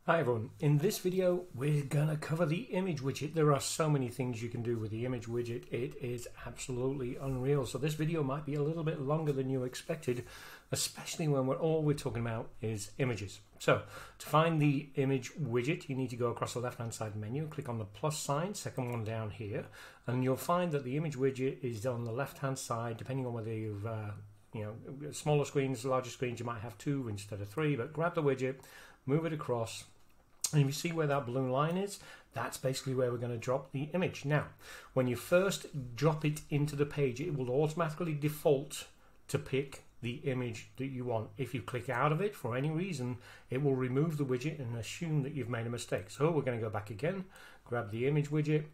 Hi everyone, in this video we're going to cover the image widget. There are so many things you can do with the image widget, it is absolutely unreal. So this video might be a little bit longer than you expected, especially when all we're talking about is images. So to find the image widget you need to go across the left hand side menu, click on the plus sign, second one down here, and you'll find that the image widget is on the left hand side depending on whether you've smaller screens, larger screens, you might have 2 instead of 3, but grab the widget, move it across. And if you see where that blue line is, that's basically where we're going to drop the image. Now, when you first drop it into the page, it will automatically default to pick the image that you want. If you click out of it for any reason, it will remove the widget and assume that you've made a mistake. So we're going to go back again, grab the image widget.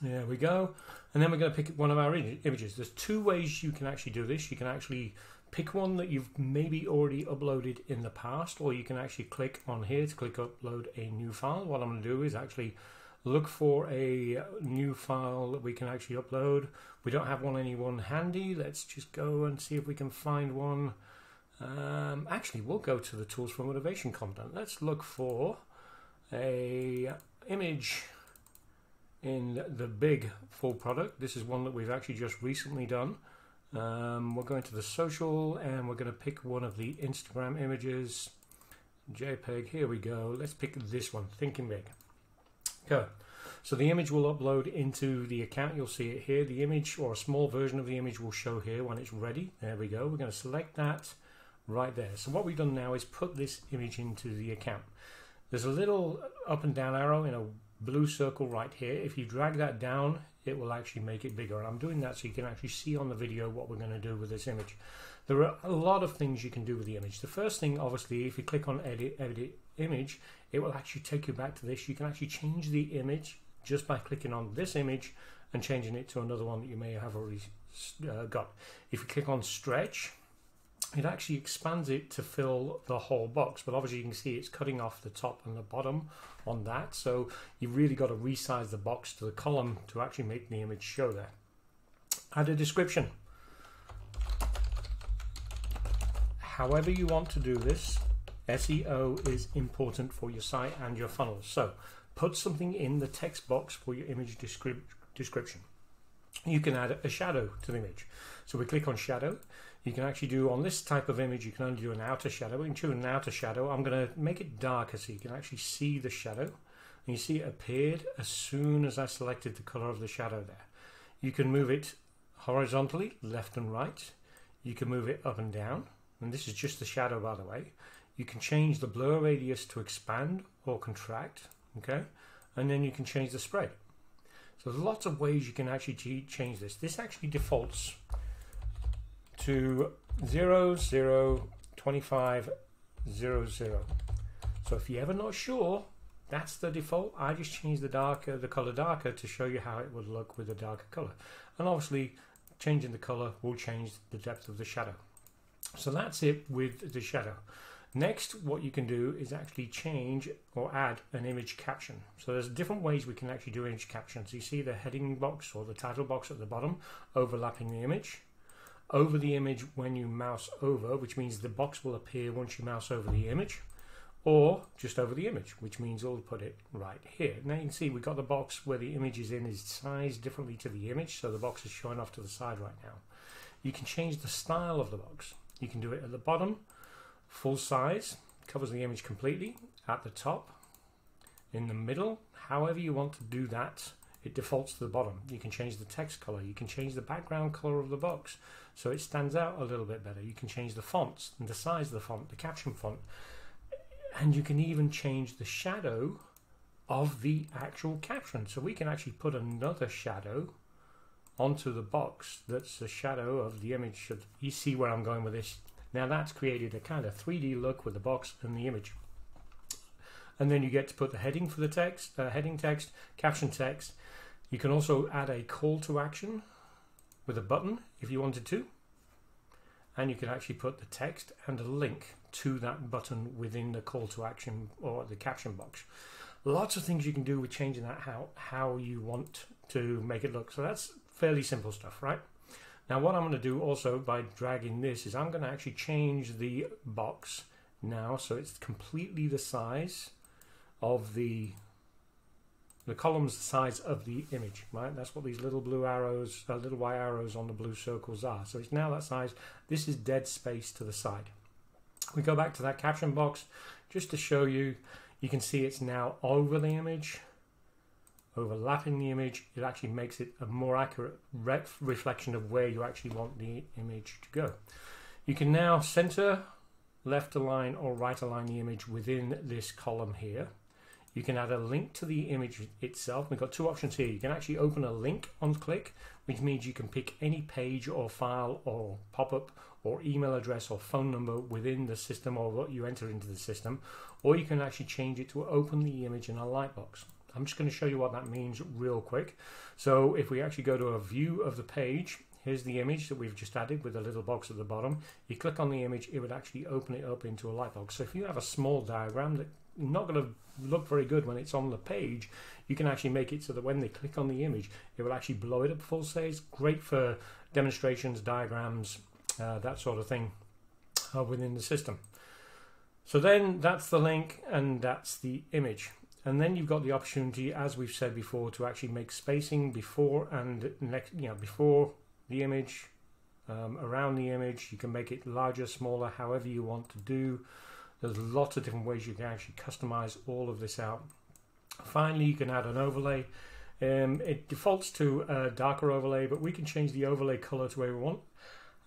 There we go. And then we're going to pick one of our images. There's 2 ways you can actually do this. You can actually pick one that you've maybe already uploaded in the past, or you can actually click on here to click upload a new file. What I'm going to do is actually look for a new file that we can actually upload. We don't have anyone handy. Let's just go and see if we can find one. Actually, we'll go to the tools for motivation content. Let's look for a image in the big full product. This is one that we've actually just recently done. We're going to the social and we're going to pick one of the Instagram images, JPEG. Here we go. Let's pick this one, Thinking Big. Go. So the image will upload into the account. You'll see it here. The image, or a small version of the image, will show here when it's ready. There we go. We're going to select that right there. So what we've done now is put this image into the account. There's a little up and down arrow in a blue circle right here. If you drag that down, it will actually make it bigger. And I'm doing that so you can actually see on the video what we're going to do with this image. There are a lot of things you can do with the image. The first thing, obviously, if you click on edit image, it will actually take you back to this. You can actually change the image just by clicking on this image and changing it to another one that you may have already got. If you click on stretch, it actually expands it to fill the whole box, but obviously you can see it's cutting off the top and the bottom on that, so you've really got to resize the box to the column to actually make the image show there. Add a description. However you want to do this, SEO is important for your site and your funnels, so put something in the text box for your image description. You can add a shadow to the image. So we click on shadow. You can actually do, on this type of image, you can only do an outer shadow. We can choose an outer shadow. I'm going to make it darker so you can actually see the shadow. And you see it appeared as soon as I selected the color of the shadow there. You can move it horizontally, left and right. You can move it up and down. And this is just the shadow, by the way. You can change the blur radius to expand or contract. Okay, and then you can change the spread. So there's lots of ways you can actually change this. This actually defaults to 0, 0, 25, 0, 0. So if you're ever not sure, that's the default. I just changed the color darker to show you how it would look with a darker color. And obviously changing the color will change the depth of the shadow. So that's it with the shadow. Next, what you can do is actually change or add an image caption. So there's different ways we can actually do image captions. You see the heading box or the title box at the bottom overlapping the image. Over the image when you mouse over, which means the box will appear once you mouse over the image, or just over the image, which means we'll put it right here. Now you can see we've got the box where the image is in is sized differently to the image, so the box is showing off to the side right now. You can change the style of the box. You can do it at the bottom, full size, covers the image completely, at the top, in the middle, however you want to do that. It defaults to the bottom. You can change the text color. You can change the background color of the box so it stands out a little bit better. You can change the fonts and the size of the font, the caption font, and you can even change the shadow of the actual caption. So we can actually put another shadow onto the box that's the shadow of the image. You see where I'm going with this? Now that's created a kind of 3D look with the box and the image. And then you get to put the heading for the text, heading text, caption text. You can also add a call to action with a button if you wanted to. And you can actually put the text and a link to that button within the call to action or the caption box. Lots of things you can do with changing that how you want to make it look. So that's fairly simple stuff, right? Now what I'm going to do also by dragging this is I'm going to actually change the box now so it's completely the size of the column's the size of the image, right? That's what these little blue arrows, little white arrows on the blue circles are. So it's now that size. This is dead space to the side. We go back to that caption box just to show you. You can see it's now over the image, overlapping the image. It actually makes it a more accurate reflection of where you actually want the image to go. You can now center, left align or right align the image within this column here. You can add a link to the image itself. We've got two options here. You can actually open a link on click, which means you can pick any page or file or pop-up or email address or phone number within the system or what you enter into the system, or you can actually change it to open the image in a lightbox. I'm just going to show you what that means real quick. So if we actually go to a view of the page, here's the image that we've just added with a little box at the bottom. You click on the image, it would actually open it up into a lightbox. So if you have a small diagram that not going to look very good when it's on the page, you can actually make it so that when they click on the image, it will actually blow it up full size. Great for demonstrations, diagrams, that sort of thing within the system. So then that's the link and that's the image. And then you've got the opportunity, as we've said before, to actually make spacing before and next, before the image, around the image. You can make it larger, smaller, however you want to do. There's lots of different ways you can actually customize all of this out. Finally, you can add an overlay. It defaults to a darker overlay, but we can change the overlay color to where we want.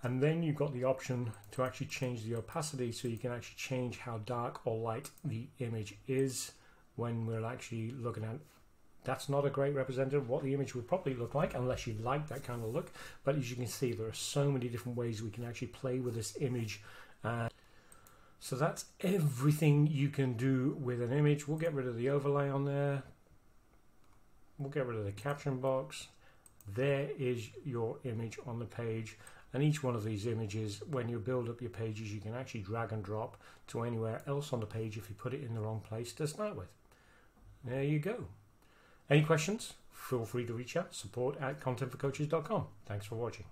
And then you've got the option to actually change the opacity, so you can actually change how dark or light the image is when we're actually looking at. That's not a great representative of what the image would probably look like unless you like that kind of look. But as you can see, there are so many different ways we can actually play with this image. So that's everything you can do with an image. We'll get rid of the overlay on there. We'll get rid of the caption box. There is your image on the page. And each one of these images, when you build up your pages, you can actually drag and drop to anywhere else on the page if you put it in the wrong place to start with. There you go. Any questions? Feel free to reach out, support@contentforcoaches.com. Thanks for watching.